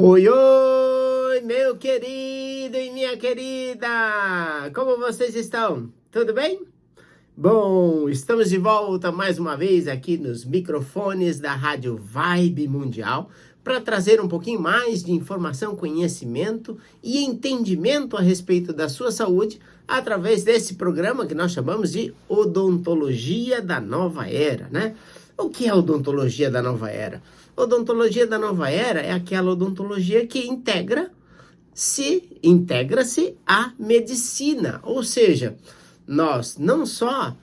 Oi, oi, meu querido e minha querida! Como vocês estão? Tudo bem? Bom, estamos de volta mais uma vez aqui nos microfones da Rádio Vibe Mundial para trazer um pouquinho mais de informação, conhecimento e entendimento a respeito da sua saúde através desse programa que nós chamamos de Odontologia da Nova Era, né? O que é Odontologia da Nova Era? Odontologia da Nova Era é aquela odontologia que integra-se à medicina, ou seja, nós não só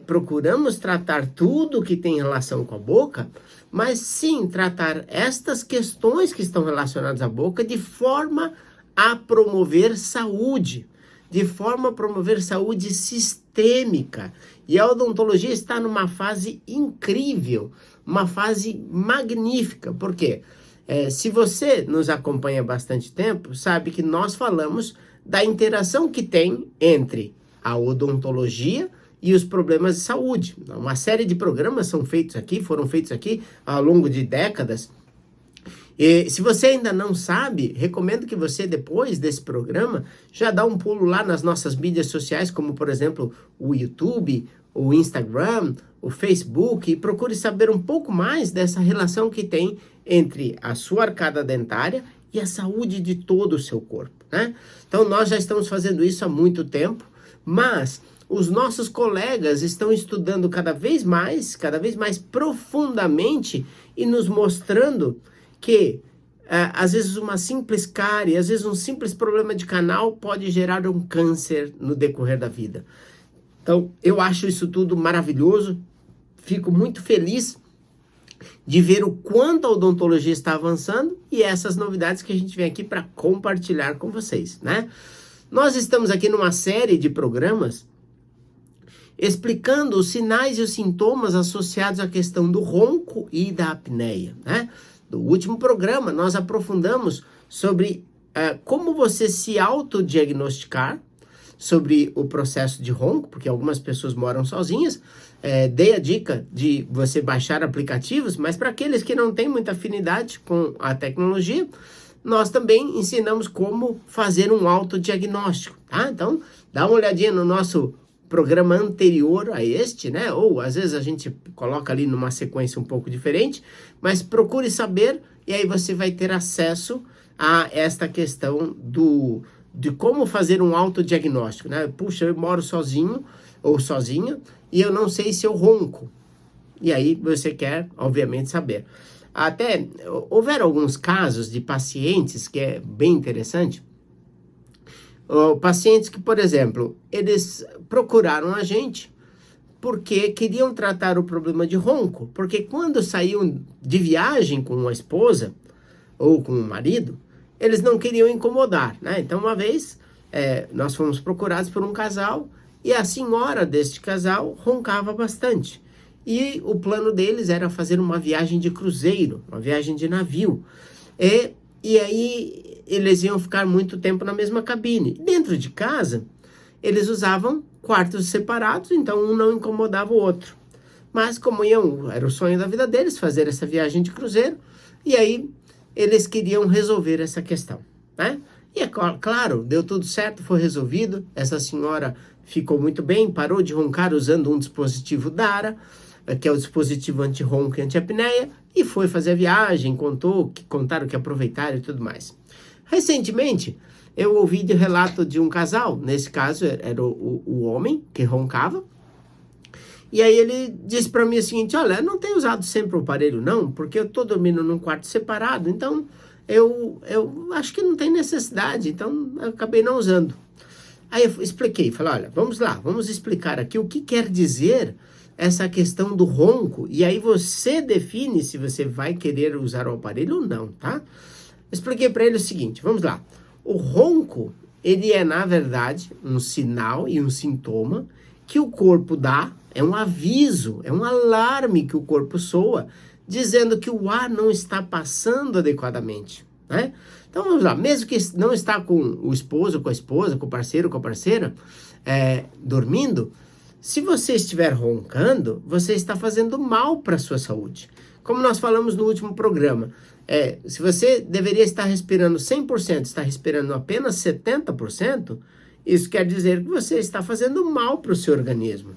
procuramos tratar tudo que tem relação com a boca, mas sim tratar estas questões que estão relacionadas à boca de forma a promover saúde, sistêmica. E a odontologia está numa fase incrível, uma fase magnífica. Por quê? Se você nos acompanha há bastante tempo, sabe que nós falamos da interação que tem entre a odontologia e os problemas de saúde. Uma série de programas foram feitos aqui ao longo de décadas. E se você ainda não sabe, recomendo que você, depois desse programa, já dá um pulo lá nas nossas mídias sociais, como, por exemplo, o YouTube, o Instagram, o Facebook, e procure saber um pouco mais dessa relação que tem entre a sua arcada dentária e a saúde de todo o seu corpo, né? Então, nós já estamos fazendo isso há muito tempo, mas os nossos colegas estão estudando cada vez mais profundamente e nos mostrando que às vezes uma simples cárie, às vezes um simples problema de canal pode gerar um câncer no decorrer da vida. Então, eu acho isso tudo maravilhoso, fico muito feliz de ver o quanto a odontologia está avançando e essas novidades que a gente vem aqui para compartilhar com vocês, né? Nós estamos aqui numa série de programas explicando os sinais e os sintomas associados à questão do ronco e da apneia, né? No último programa, nós aprofundamos sobre como você se autodiagnosticar sobre o processo de ronco, porque algumas pessoas moram sozinhas. Dei a dica de você baixar aplicativos, mas para aqueles que não têm muita afinidade com a tecnologia, nós também ensinamos como fazer um autodiagnóstico, tá? Então, dá uma olhadinha no nosso programa anterior a este, né? Ou às vezes a gente coloca ali numa sequência um pouco diferente, mas procure saber e aí você vai ter acesso a esta questão de como fazer um autodiagnóstico, né? Puxa, eu moro sozinho ou sozinha e eu não sei se eu ronco. E aí você quer, obviamente, saber. Até houveram alguns casos de pacientes que é bem interessante. Pacientes que, por exemplo, eles procuraram a gente porque queriam tratar o problema de ronco, porque quando saíam de viagem com a esposa ou com o marido, eles não queriam incomodar, né? Então, uma vez, nós fomos procurados por um casal e a senhora deste casal roncava bastante. E o plano deles era fazer uma viagem de cruzeiro, uma viagem de navio. E aí eles iam ficar muito tempo na mesma cabine. Dentro de casa, eles usavam quartos separados, então um não incomodava o outro. Mas como era o sonho da vida deles, fazer essa viagem de cruzeiro, e aí eles queriam resolver essa questão, né? E é claro, deu tudo certo, foi resolvido, essa senhora ficou muito bem, parou de roncar usando um dispositivo Dara, que é o dispositivo anti-ronco e anti-apneia, e foi fazer a viagem, contaram que aproveitaram e tudo mais. Recentemente, eu ouvi de relato de um casal, nesse caso era o homem que roncava, e aí ele disse para mim o seguinte: olha, eu não tenho usado sempre o aparelho não, porque eu tô dormindo num quarto separado, então eu acho que não tem necessidade, então eu acabei não usando. Aí eu expliquei, falei, olha, vamos lá, vamos explicar aqui o que quer dizer essa questão do ronco, e aí você define se você vai querer usar o aparelho ou não, tá? Expliquei para ele o seguinte, vamos lá. O ronco, ele é, na verdade, um sinal e um sintoma que o corpo dá, é um aviso, é um alarme que o corpo soa, dizendo que o ar não está passando adequadamente, né? Então, vamos lá, mesmo que não está com o esposo, com a esposa, com o parceiro, com a parceira, dormindo, se você estiver roncando, você está fazendo mal para a sua saúde. Como nós falamos no último programa, se você deveria estar respirando 100%, está respirando apenas 70%, isso quer dizer que você está fazendo mal para o seu organismo.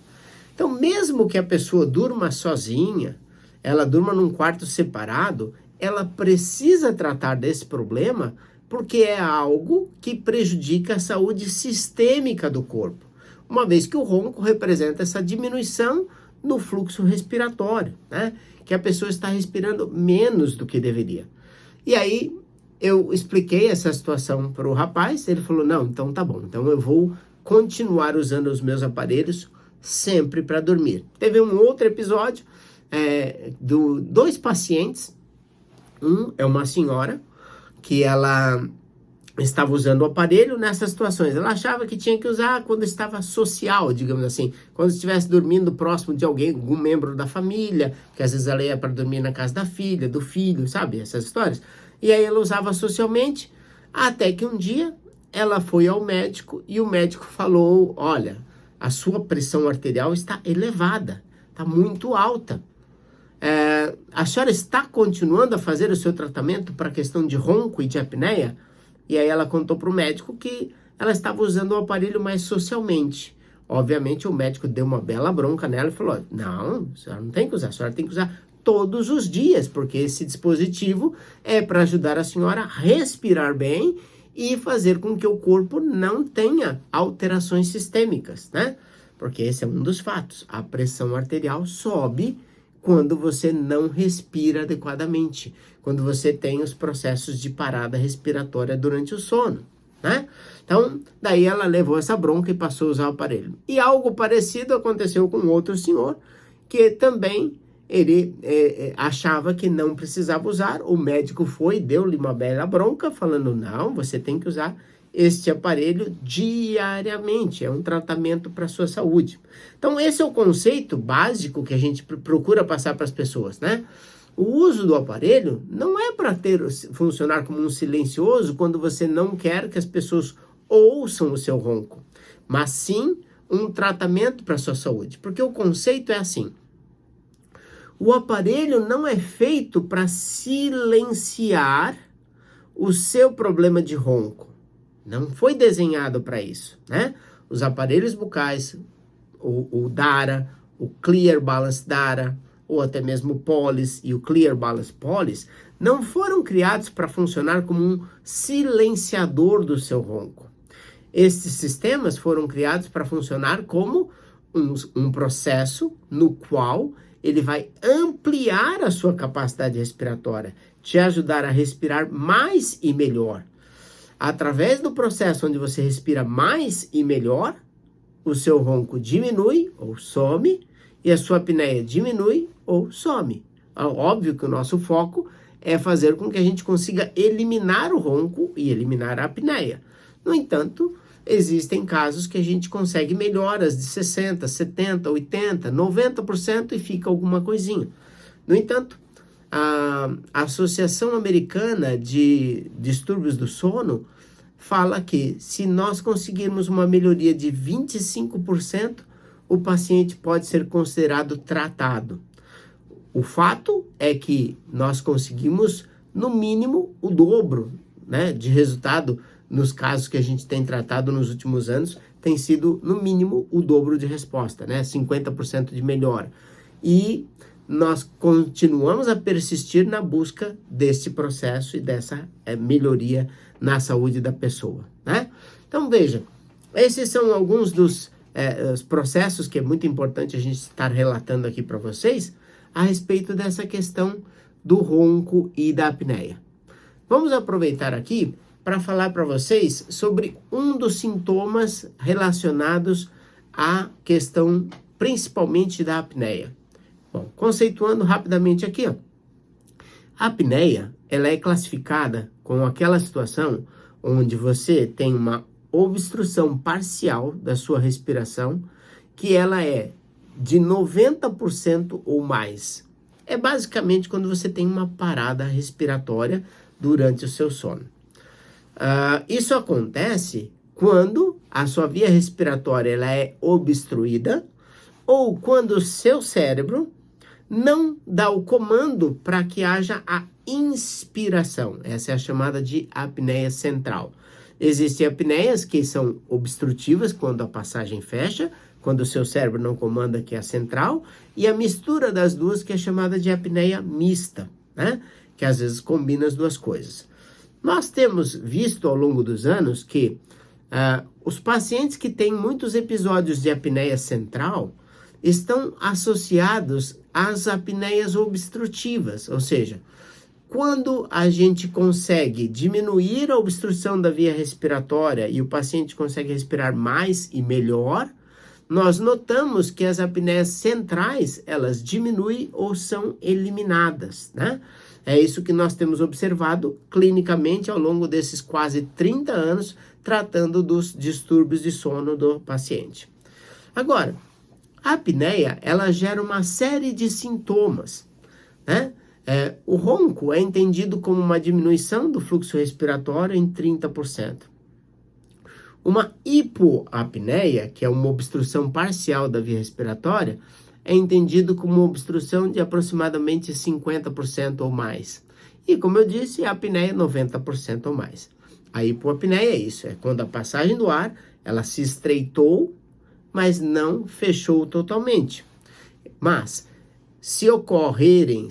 Então, mesmo que a pessoa durma sozinha, ela durma num quarto separado, ela precisa tratar desse problema porque é algo que prejudica a saúde sistêmica do corpo, uma vez que o ronco representa essa diminuição no fluxo respiratório, né? Que a pessoa está respirando menos do que deveria. E aí eu expliquei essa situação para o rapaz, ele falou, não, então tá bom, então eu vou continuar usando os meus aparelhos sempre para dormir. Teve um outro episódio dois pacientes, um é uma senhora que ela estava usando o aparelho nessas situações. Ela achava que tinha que usar quando estava social, digamos assim, quando estivesse dormindo próximo de alguém, algum membro da família, que às vezes ela ia para dormir na casa da filha, do filho, sabe, essas histórias. E aí ela usava socialmente, até que um dia ela foi ao médico e o médico falou, olha, a sua pressão arterial está elevada, está muito alta. A senhora está continuando a fazer o seu tratamento para a questão de ronco e de apneia? E aí ela contou para o médico que ela estava usando o aparelho mais socialmente. Obviamente o médico deu uma bela bronca nela e falou, não, a senhora não tem que usar, a senhora tem que usar todos os dias, porque esse dispositivo é para ajudar a senhora a respirar bem e fazer com que o corpo não tenha alterações sistêmicas, né? Porque esse é um dos fatos. A pressão arterial sobe quando você não respira adequadamente, quando você tem os processos de parada respiratória durante o sono, né? Então, daí ela levou essa bronca e passou a usar o aparelho. E algo parecido aconteceu com outro senhor, que também ele achava que não precisava usar, o médico foi e deu-lhe uma bela bronca, falando, não, você tem que usar este aparelho diariamente, é um tratamento para a sua saúde. Então, esse é o conceito básico que a gente procura passar para as pessoas, né? O uso do aparelho não é para funcionar como um silencioso quando você não quer que as pessoas ouçam o seu ronco, mas sim um tratamento para a sua saúde, porque o conceito é assim, o aparelho não é feito para silenciar o seu problema de ronco. Não foi desenhado para isso, né? Os aparelhos bucais, o Dara, o Clear Balance Dara, ou até mesmo o Polis e o Clear Balance Polis, não foram criados para funcionar como um silenciador do seu ronco. Estes sistemas foram criados para funcionar como um processo no qual ele vai ampliar a sua capacidade respiratória, te ajudar a respirar mais e melhor. Através do processo onde você respira mais e melhor, o seu ronco diminui ou some e a sua apneia diminui ou some. Óbvio que o nosso foco é fazer com que a gente consiga eliminar o ronco e eliminar a apneia. No entanto, existem casos que a gente consegue melhoras de 60%, 70%, 80%, 90% e fica alguma coisinha. No entanto, a Associação Americana de Distúrbios do Sono fala que se nós conseguirmos uma melhoria de 25%, o paciente pode ser considerado tratado. O fato é que nós conseguimos, no mínimo, o dobro, né, de resultado. Nos casos que a gente tem tratado nos últimos anos, tem sido, no mínimo, o dobro de resposta, né? 50% de melhora. E nós continuamos a persistir na busca desse processo e dessa melhoria na saúde da pessoa, né? Então, veja, esses são alguns dos os processos que é muito importante a gente estar relatando aqui para vocês a respeito dessa questão do ronco e da apneia. Vamos aproveitar aqui para falar para vocês sobre um dos sintomas relacionados à questão principalmente da apneia. Bom, conceituando rapidamente aqui, ó. A apneia, ela é classificada como aquela situação onde você tem uma obstrução parcial da sua respiração, que ela é de 90% ou mais. É basicamente quando você tem uma parada respiratória durante o seu sono. Isso acontece quando a sua via respiratória ela é obstruída ou quando o seu cérebro não dá o comando para que haja a inspiração. Essa é a chamada de apneia central. Existem apneias que são obstrutivas quando a passagem fecha, quando o seu cérebro não comanda, que é a central, e a mistura das duas, que é chamada de apneia mista, né? Que às vezes combina as duas coisas. Nós temos visto ao longo dos anos que os pacientes que têm muitos episódios de apneia central estão associados às apneias obstrutivas, ou seja, quando a gente consegue diminuir a obstrução da via respiratória e o paciente consegue respirar mais e melhor, nós notamos que as apneias centrais, elas diminuem ou são eliminadas, né? É isso que nós temos observado clinicamente ao longo desses quase 30 anos, tratando dos distúrbios de sono do paciente. Agora, a apneia, ela gera uma série de sintomas, né? O ronco é entendido como uma diminuição do fluxo respiratório em 30%. Uma hipoapneia, que é uma obstrução parcial da via respiratória, é entendido como uma obstrução de aproximadamente 50% ou mais. E, como eu disse, a apneia 90% ou mais. A hipoapneia é isso, é quando a passagem do ar, ela se estreitou, mas não fechou totalmente. Mas, se ocorrerem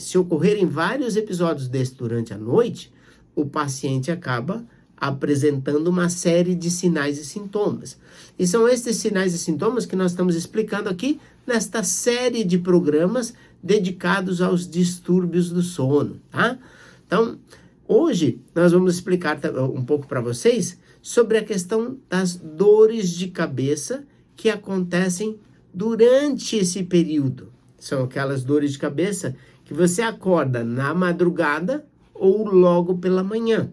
vários episódios desses durante a noite, o paciente acaba apresentando uma série de sinais e sintomas. E são esses sinais e sintomas que nós estamos explicando aqui nesta série de programas dedicados aos distúrbios do sono, tá? Então, hoje nós vamos explicar um pouco para vocês sobre a questão das dores de cabeça que acontecem durante esse período. São aquelas dores de cabeça que você acorda na madrugada ou logo pela manhã.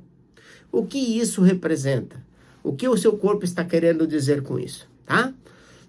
O que isso representa? O que o seu corpo está querendo dizer com isso, tá?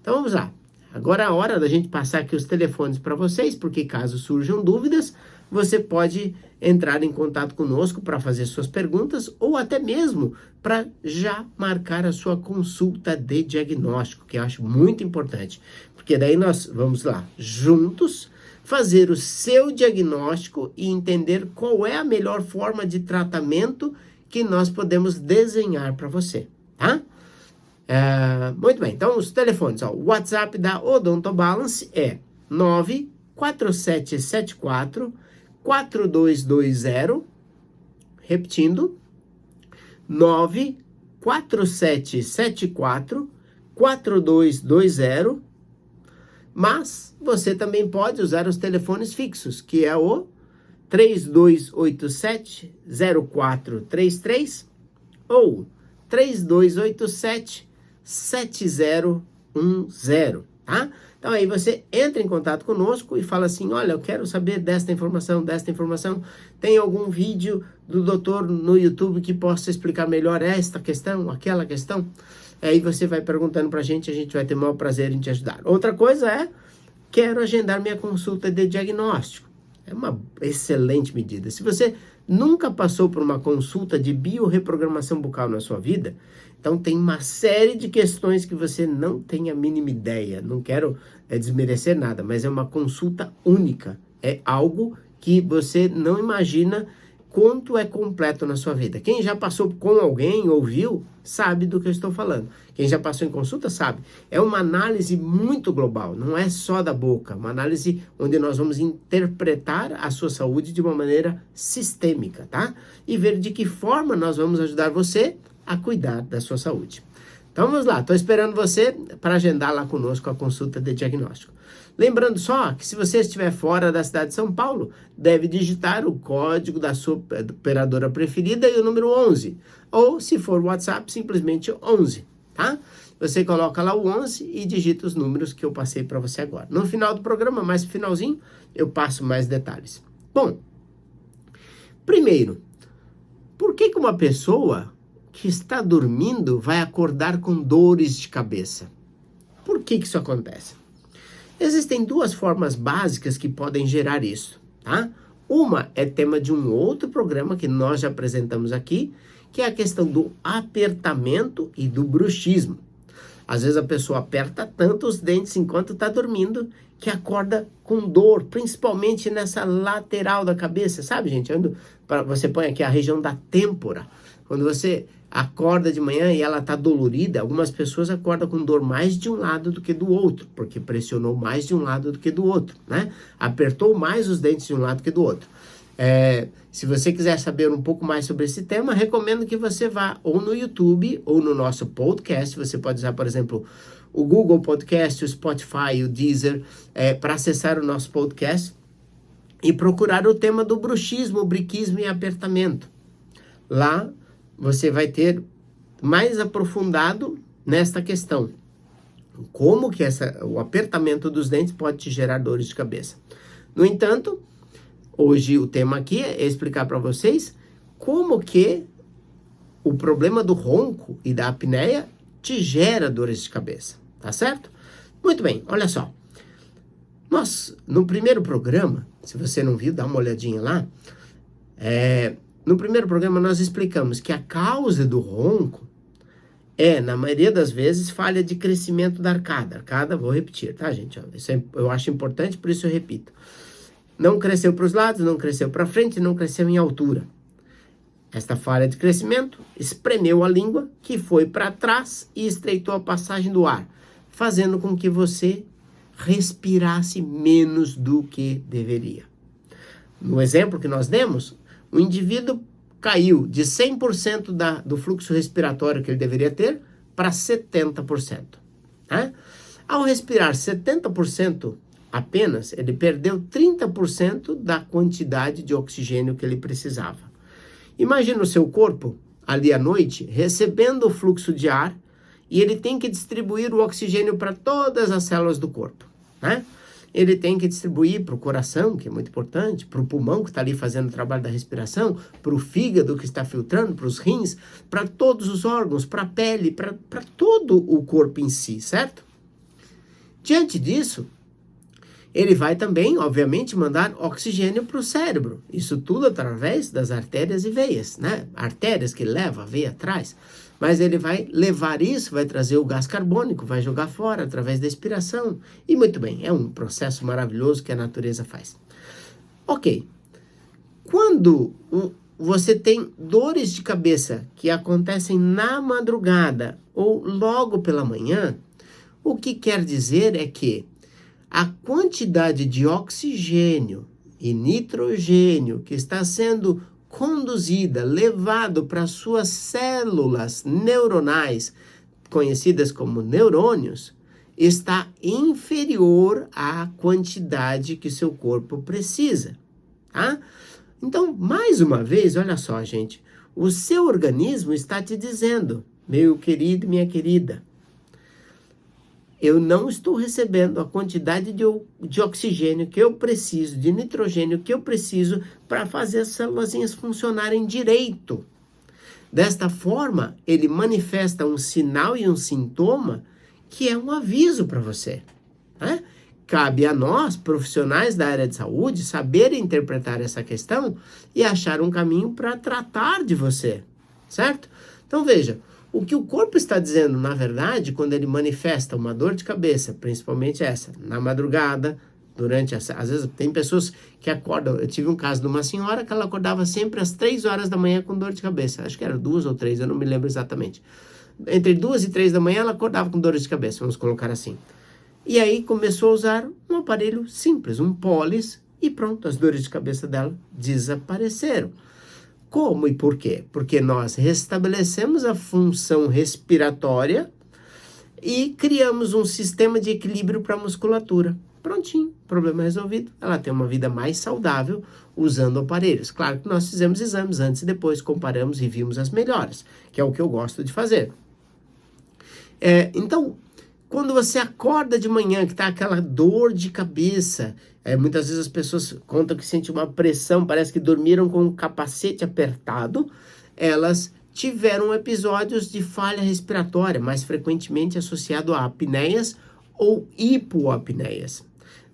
Então vamos lá. Agora é a hora da gente passar aqui os telefones para vocês, porque caso surjam dúvidas, você pode entrar em contato conosco para fazer suas perguntas ou até mesmo para já marcar a sua consulta de diagnóstico, que eu acho muito importante, porque daí nós vamos lá, juntos, fazer o seu diagnóstico e entender qual é a melhor forma de tratamento que nós podemos desenhar para você, tá? Muito bem, então os telefones, o WhatsApp da Odontobalance é 94774-4220, repetindo, 94774-4220, mas você também pode usar os telefones fixos, que é o 3287-0433 ou 3287-7010, tá? Então aí você entra em contato conosco e fala assim, olha, eu quero saber desta informação, tem algum vídeo do doutor no YouTube que possa explicar melhor esta questão, aquela questão? Aí você vai perguntando pra gente, a gente vai ter o maior prazer em te ajudar. Outra coisa é, quero agendar minha consulta de diagnóstico. É uma excelente medida. Se você nunca passou por uma consulta de biorreprogramação bucal na sua vida, então tem uma série de questões que você não tem a mínima ideia. Não quero desmerecer nada, mas é uma consulta única. É algo que você não imagina quanto é completo na sua vida. Quem já passou com alguém, ouviu, sabe do que eu estou falando. Quem já passou em consulta sabe. É uma análise muito global, não é só da boca. Uma análise onde nós vamos interpretar a sua saúde de uma maneira sistêmica, tá? E ver de que forma nós vamos ajudar você a cuidar da sua saúde. Então vamos lá, estou esperando você para agendar lá conosco a consulta de diagnóstico. Lembrando só que se você estiver fora da cidade de São Paulo, deve digitar o código da sua operadora preferida e o número 11. Ou, se for WhatsApp, simplesmente 11, tá? Você coloca lá o 11 e digita os números que eu passei para você agora. No final do programa, mais no finalzinho, eu passo mais detalhes. Bom, primeiro, por que uma pessoa que está dormindo vai acordar com dores de cabeça? Por que isso acontece? Existem duas formas básicas que podem gerar isso, tá? Uma é tema de um outro programa que nós já apresentamos aqui, que é a questão do apertamento e do bruxismo. Às vezes a pessoa aperta tanto os dentes enquanto está dormindo que acorda com dor, principalmente nessa lateral da cabeça, sabe, gente? Você põe aqui a região da têmpora. Quando você acorda de manhã e ela está dolorida, algumas pessoas acordam com dor mais de um lado do que do outro, porque pressionou mais de um lado do que do outro, né? Apertou mais os dentes de um lado que do outro. Se você quiser saber um pouco mais sobre esse tema, recomendo que você vá ou no YouTube ou no nosso podcast. Você pode usar, por exemplo, o Google Podcast, o Spotify, o Deezer, para acessar o nosso podcast e procurar o tema do bruxismo, briquismo e apertamento. Lá você vai ter mais aprofundado nesta questão. Como que o apertamento dos dentes pode te gerar dores de cabeça. No entanto, hoje o tema aqui é explicar para vocês como que o problema do ronco e da apneia te gera dores de cabeça, tá certo? Muito bem, olha só. Nós, no primeiro programa, se você não viu, dá uma olhadinha lá. No primeiro programa nós explicamos que a causa do ronco na maioria das vezes, falha de crescimento da arcada. Arcada, vou repetir, tá, gente? Isso eu acho importante, por isso eu repito. Não cresceu para os lados, não cresceu para frente, não cresceu em altura. Esta falha de crescimento espremeu a língua, que foi para trás e estreitou a passagem do ar, fazendo com que você respirasse menos do que deveria. No exemplo que nós demos, o indivíduo caiu de 100% do fluxo respiratório que ele deveria ter para 70%. Né? Ao respirar 70% apenas, ele perdeu 30% da quantidade de oxigênio que ele precisava. Imagina o seu corpo, ali à noite, recebendo o fluxo de ar e ele tem que distribuir o oxigênio para todas as células do corpo, né? Ele tem que distribuir para o coração, que é muito importante, para o pulmão, que está ali fazendo o trabalho da respiração, para o fígado, que está filtrando, para os rins, para todos os órgãos, para a pele, para todo o corpo em si, certo? Diante disso, ele vai também, obviamente, mandar oxigênio para o cérebro. Isso tudo através das artérias e veias, né? Artérias que levam a veia atrás. Mas ele vai levar isso, vai trazer o gás carbônico, vai jogar fora através da expiração. E muito bem, é um processo maravilhoso que a natureza faz. Ok. Quando você tem dores de cabeça que acontecem na madrugada ou logo pela manhã, o que quer dizer é que a quantidade de oxigênio e nitrogênio que está sendo conduzida, levado para suas células neuronais, conhecidas como neurônios, está inferior à quantidade que seu corpo precisa, tá? Então, mais uma vez, olha só, gente, o seu organismo está te dizendo, meu querido, minha querida, eu não estou recebendo a quantidade de oxigênio que eu preciso, de nitrogênio que eu preciso para fazer as células funcionarem direito. Desta forma, ele manifesta um sinal e um sintoma que é um aviso para você, né? Cabe a nós, profissionais da área de saúde, saber interpretar essa questão e achar um caminho para tratar de você, certo? Então, veja, o que o corpo está dizendo, na verdade, quando ele manifesta uma dor de cabeça, principalmente essa, na madrugada, às vezes tem pessoas que acordam, eu tive um caso de uma senhora que ela acordava sempre às 3 horas da manhã com dor de cabeça, acho que era 2 ou 3, eu não me lembro exatamente. Entre 2 e 3 da manhã ela acordava com dor de cabeça, vamos colocar assim. E aí começou a usar um aparelho simples, um pólis, e pronto, as dores de cabeça dela desapareceram. Como e por quê? Porque nós restabelecemos a função respiratória e criamos um sistema de equilíbrio para a musculatura. Prontinho, problema resolvido. Ela tem uma vida mais saudável usando aparelhos. Claro que nós fizemos exames antes e depois, comparamos e vimos as melhoras, que é o que eu gosto de fazer. Então, quando você acorda de manhã, que está aquela dor de cabeça, muitas vezes as pessoas contam que sentem uma pressão, parece que dormiram com um capacete apertado, elas tiveram episódios de falha respiratória, mais frequentemente associado a apneias ou hipoapneias.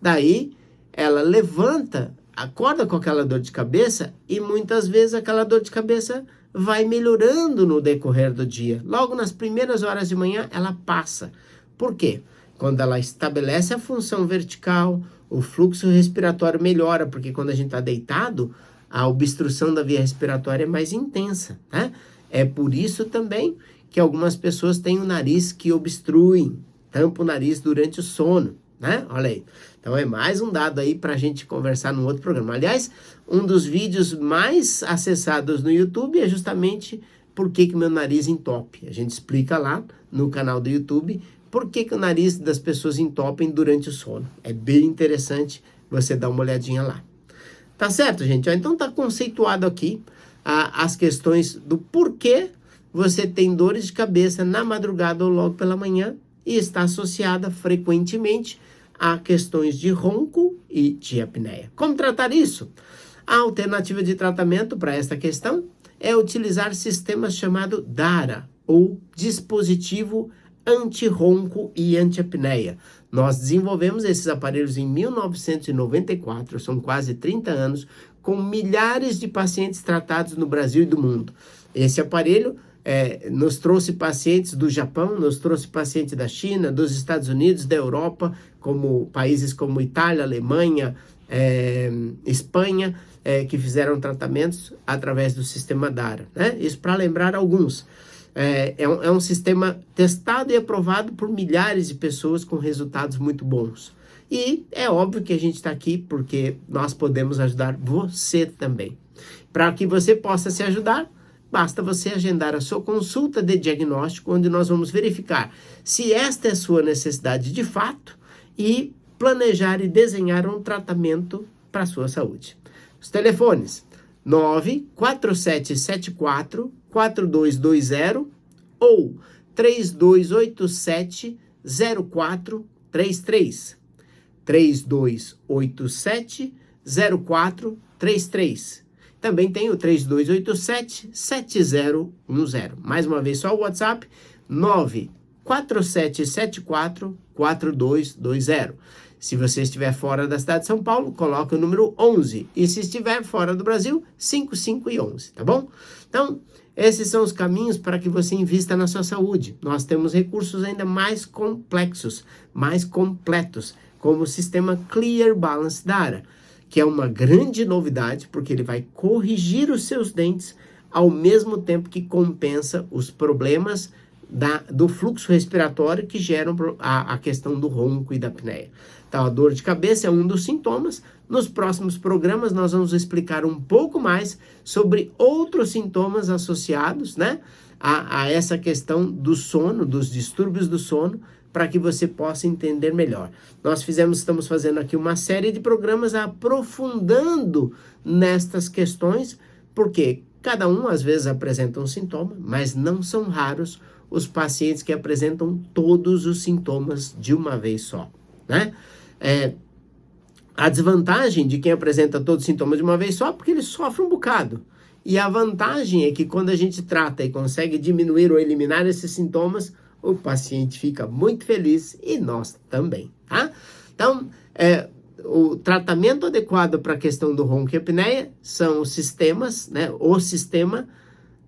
Daí, ela levanta, acorda com aquela dor de cabeça e muitas vezes aquela dor de cabeça vai melhorando no decorrer do dia. Logo nas primeiras horas de manhã, ela passa. Por quê? Quando ela estabelece a função vertical, o fluxo respiratório melhora, porque quando a gente está deitado, a obstrução da via respiratória é mais intensa, né? É por isso também que algumas pessoas têm o nariz que obstrui, tampa o nariz durante o sono, né? Olha aí. Então é mais um dado aí para a gente conversar num outro programa. Aliás, um dos vídeos mais acessados no YouTube é justamente por que meu nariz entope. A gente explica lá no canal do YouTube por que o nariz das pessoas entopem durante o sono. É bem interessante você dar uma olhadinha lá. Tá certo, gente? Então tá conceituado aqui as questões do porquê você tem dores de cabeça na madrugada ou logo pela manhã e está associada frequentemente a questões de ronco e de apneia. Como tratar isso? A alternativa de tratamento para esta questão é utilizar sistemas chamado DARA, ou dispositivo anti-ronco e anti-apneia. Nós desenvolvemos esses aparelhos em 1994, são quase 30 anos, com milhares de pacientes tratados no Brasil e do mundo. Esse aparelho nos trouxe pacientes do Japão, nos trouxe pacientes da China, dos Estados Unidos, da Europa, como países como Itália, Alemanha, Espanha, que fizeram tratamentos através do sistema DARA, né? Isso para lembrar alguns. É um sistema testado e aprovado por milhares de pessoas com resultados muito bons. E é óbvio que a gente está aqui porque nós podemos ajudar você também. Para que você possa se ajudar, basta você agendar a sua consulta de diagnóstico, onde nós vamos verificar se esta é a sua necessidade de fato e planejar e desenhar um tratamento para a sua saúde. Os telefones 94774-4220 ou 3287-0433. 3287-0433. Também tem o 3287-7010. Mais uma vez, só o WhatsApp, 94774-4220. Se você estiver fora da cidade de São Paulo, coloque o número 11. E se estiver fora do Brasil, 55 e 11, tá bom? Então, esses são os caminhos para que você invista na sua saúde. Nós temos recursos ainda mais complexos, mais completos, como o sistema Clear Balance DARA, que é uma grande novidade, porque ele vai corrigir os seus dentes ao mesmo tempo que compensa os problemas do fluxo respiratório que geram a questão do ronco e da apneia. Então, a dor de cabeça é um dos sintomas. Nos próximos programas, nós vamos explicar um pouco mais sobre outros sintomas associados, né, a essa questão do sono, dos distúrbios do sono, para que você possa entender melhor. Estamos fazendo aqui uma série de programas aprofundando nestas questões, porque cada um às vezes apresenta um sintoma, mas não são raros os pacientes que apresentam todos os sintomas de uma vez só, né? A desvantagem de quem apresenta todos os sintomas de uma vez só, porque ele sofre um bocado. E a vantagem é que quando a gente trata e consegue diminuir ou eliminar esses sintomas, o paciente fica muito feliz e nós também, tá? Então, o tratamento adequado para a questão do ronco e apneia são os sistemas, né? O sistema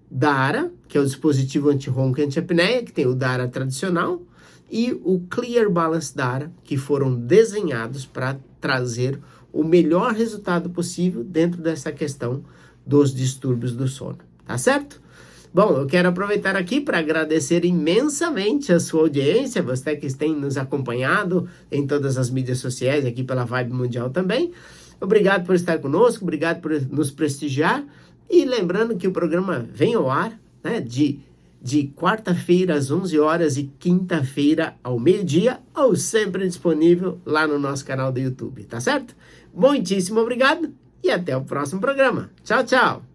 DARA, que é o dispositivo anti-ronco e anti-apneia, que tem o DARA tradicional, e o Clear Balance DARA, que foram desenhados para trazer o melhor resultado possível dentro dessa questão dos distúrbios do sono, tá certo? Bom, eu quero aproveitar aqui para agradecer imensamente a sua audiência, você que tem nos acompanhado em todas as mídias sociais, aqui pela Vibe Mundial também. Obrigado por estar conosco, obrigado por nos prestigiar. E lembrando que o programa vem ao ar, né, de quarta-feira às 11 horas e quinta-feira ao meio-dia, ou sempre disponível lá no nosso canal do YouTube, tá certo? Muitíssimo obrigado e até o próximo programa. Tchau, tchau!